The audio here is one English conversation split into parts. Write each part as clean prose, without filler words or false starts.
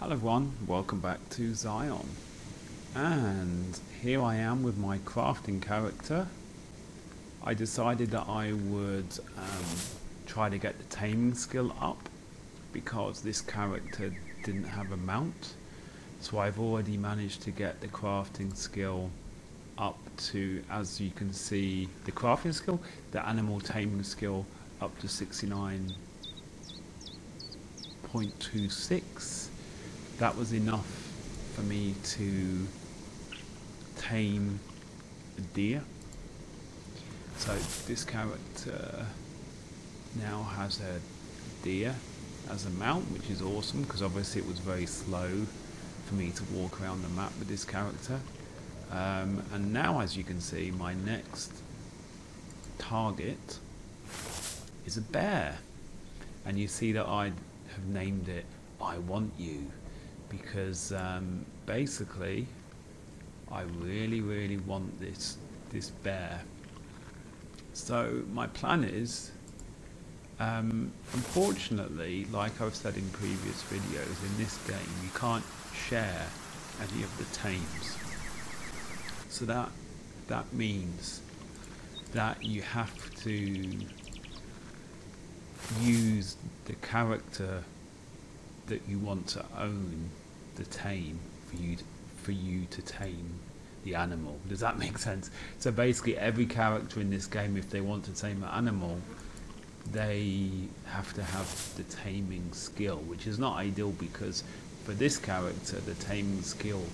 Hello everyone, welcome back to Xsyon. And here I am with my crafting character. I decided that I would try to get the taming skill up because this character didn't have a mount. So I've already managed to get the crafting skill up to, as you can see, the crafting skill, the animal taming skill up to 69.26. That was enough for me to tame a deer. So this character now has a deer as a mount, which is awesome because obviously it was very slow for me to walk around the map with this character. And now, as you can see, my next target is a bear. And you see that I have named it I Want You, because basically I really want this bear. So my plan is, unfortunately, like I've said in previous videos, in this game you can't share any of the tames. So that means that you have to use the character that you want to own the tame for you to tame the animal. Does that make sense? So basically every character in this game, if they want to tame an animal, they have to have the taming skill, which is not ideal because for this character the taming skill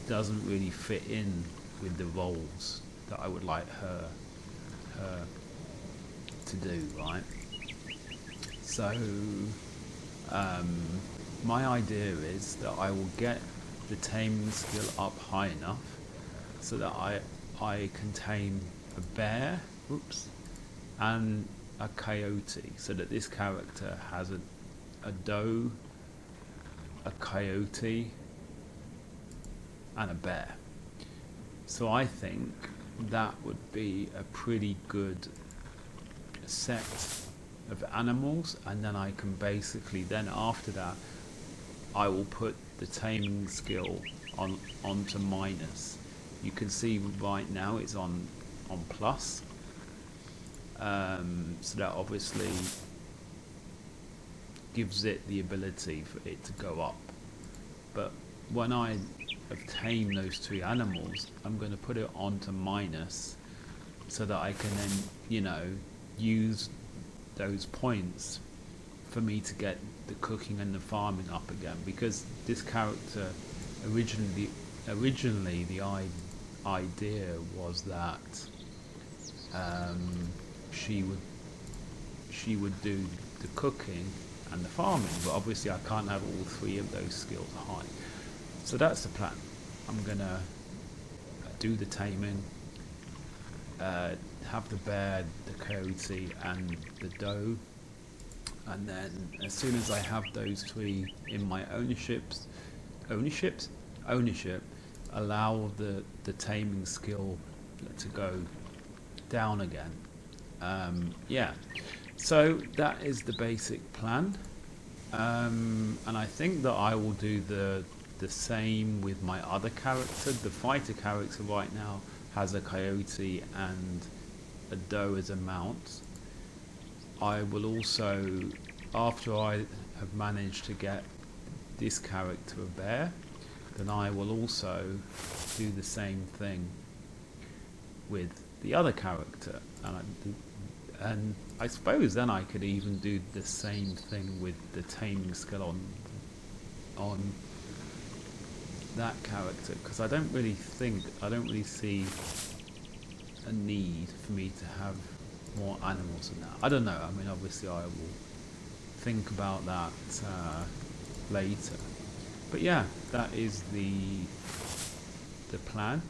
doesn't really fit in with the roles that I would like her to do, right? So my idea is that I will get the taming skill up high enough so that I can tame a bear, and a coyote, so that this character has a doe, a coyote, and a bear. So I think that would be a pretty good set of animals, and then I can basically, then after that I will put the taming skill onto minus. You can see right now it's on plus, so that obviously gives it the ability for it to go up. But when I obtain those three animals, I'm going to put it onto minus so that I can then, you know, use those points for me to get the cooking and the farming up again, because this character originally the idea was that she would do the cooking and the farming, but obviously I can't have all three of those skills high. So that's the plan. I'm gonna do the taming, have the bear, the coyote, and the doe, and then as soon as I have those three in my ownership, allow the taming skill to go down again. Yeah, so that is the basic plan, and I think that I will do the same with my other character. The fighter character right now has a coyote and a doe as a mount. I will also, after I have managed to get this character a bear, then I will also do the same thing with the other character, and I suppose then I could even do the same thing with the taming skill on that character, because I don't really see a need for me to have more animals than that. I don't know, I mean obviously I will think about that later, but yeah, that is the plan.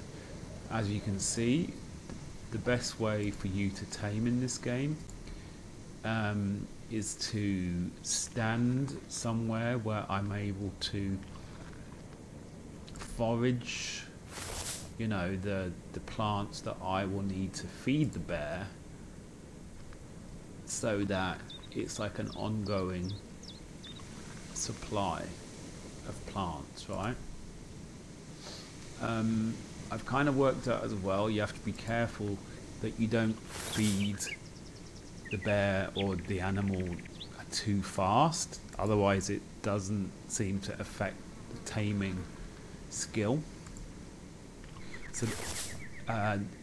As you can see, the best way for you to tame in this game is to stand somewhere where I'm able to forage, you know, the plants that I will need to feed the bear, so that it's like an ongoing supply of plants, right? I've kind of worked out as well, you have to be careful that you don't feed the bear or the animal too fast, otherwise it doesn't seem to affect the taming skill. So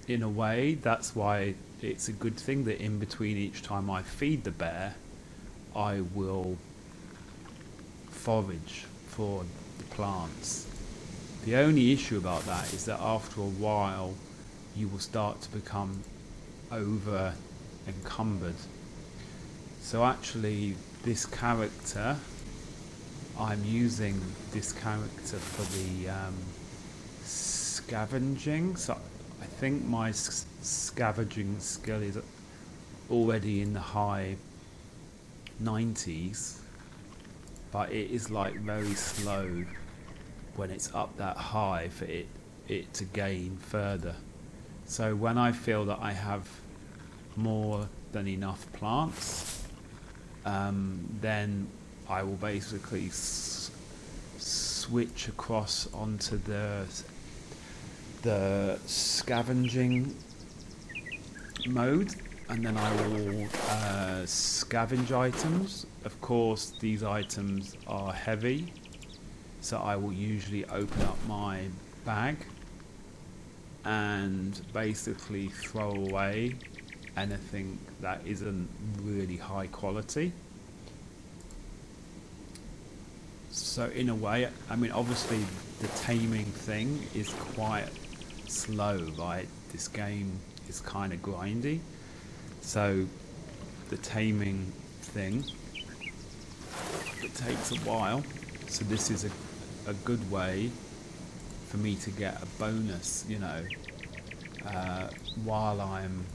in a way, that's why it's a good thing that in between each time I feed the bear, I will forage for the plants. The only issue about that is that after a while you will start to become over encumbered. So actually this character, I'm using this character for the scavenging. So I think my scavenging skill is already in the high 90s, but it is like very slow when it's up that high for it to gain further. So when I feel that I have more than enough plants, then I will basically switch across onto the scavenging mode, and then I will scavenge items. Of course, these items are heavy, so I will usually open up my bag and basically throw away anything that isn't really high quality. So in a way, I mean, obviously the taming thing is quite slow, right? This game is kind of grindy, so the taming thing, it takes a while. So this is a good way for me to get a bonus, you know, while I'm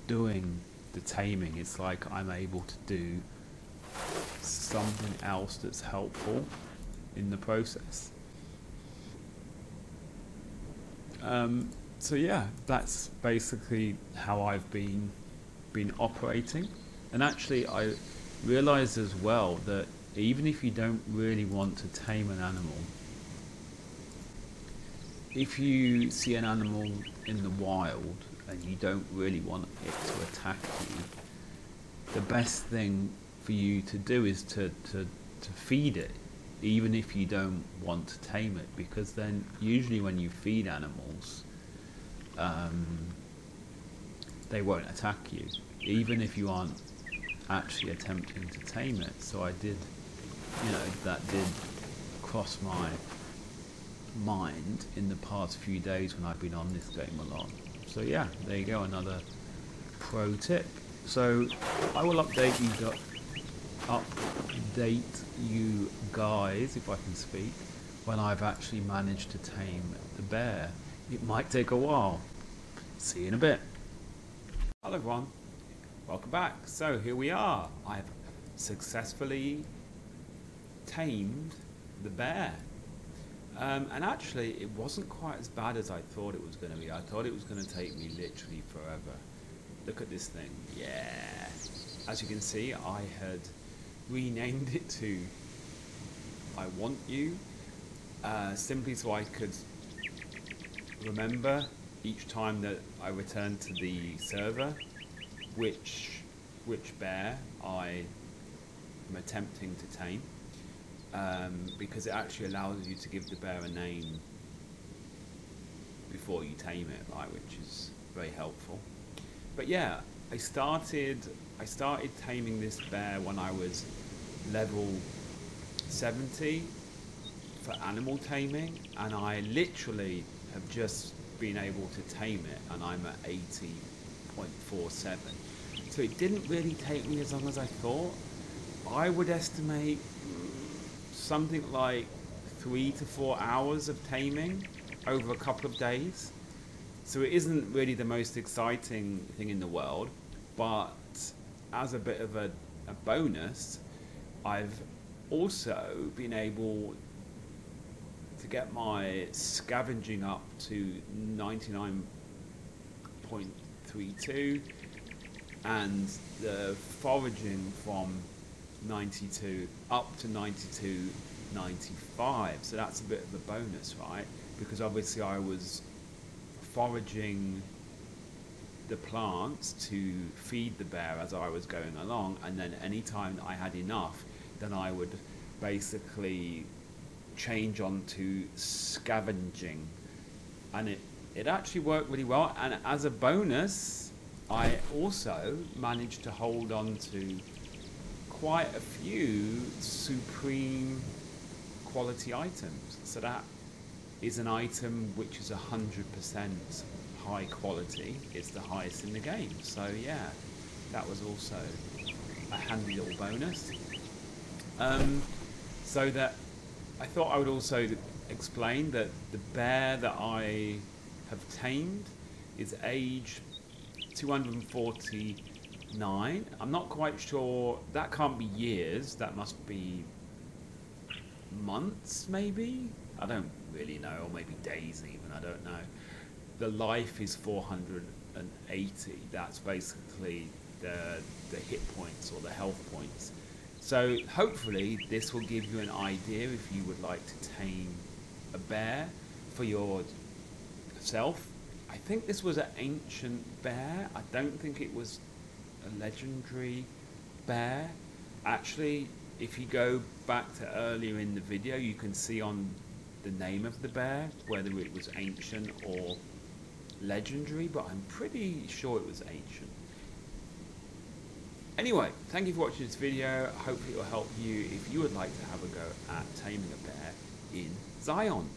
doing the taming. It's like I'm able to do something else that's helpful in the process. So yeah, that's basically how I've been operating. And actually I realized as well that even if you don't really want to tame an animal, if you see an animal in the wild and you don't really want it to attack you, the best thing for you to do is to feed it, even if you don't want to tame it, because then usually when you feed animals, they won't attack you, even if you aren't actually attempting to tame it. So I did, you know, that did cross my mind in the past few days when I've been on this game a lot. So yeah, there you go, another pro tip. So I will update you guys, if I can speak, when I've actually managed to tame the bear. It might take a while. See you in a bit. Hello everyone, welcome back. So here we are. I've successfully tamed the bear. And actually it wasn't quite as bad as I thought it was going to be. I thought it was going to take me literally forever. Look at this thing. Yeah. As you can see, I had renamed it to I Want You, simply so I could remember each time that I returned to the server which bear I am attempting to tame, because it actually allows you to give the bear a name before you tame it, right, which is very helpful. But yeah, I started taming this bear when I was level 70 for animal taming, and I literally have just been able to tame it, and I'm at 80.47. So it didn't really take me as long as I thought. I would estimate something like 3 to 4 hours of taming over a couple of days. So it isn't really the most exciting thing in the world, but as a bit of a bonus, I've also been able to get my scavenging up to 99.32, and the foraging from 92 up to 92.95. So that's a bit of a bonus, right? Because obviously I was foraging the plants to feed the bear as I was going along, and then anytime I had enough, then I would basically change on to scavenging, and it actually worked really well. And as a bonus, I also managed to hold on to quite a few supreme quality items. So that is an item which is 100% high quality. It's the highest in the game. So yeah, that was also a handy little bonus. So that I thought I would also explain that the bear that I have tamed is age 249. I'm not quite sure. That can't be years. That must be months, maybe? I don't really know. Or maybe days even. I don't know. The life is 480. That's basically the hit points or the health points. So hopefully this will give you an idea if you would like to tame a bear for yourself. I think this was an ancient bear. I don't think it was a legendary bear. Actually, if you go back to earlier in the video, you can see on the name of the bear whether it was ancient or legendary, but I'm pretty sure it was ancient. Anyway, thank you for watching this video. Hopefully it will help you if you would like to have a go at taming a bear in Xsyon.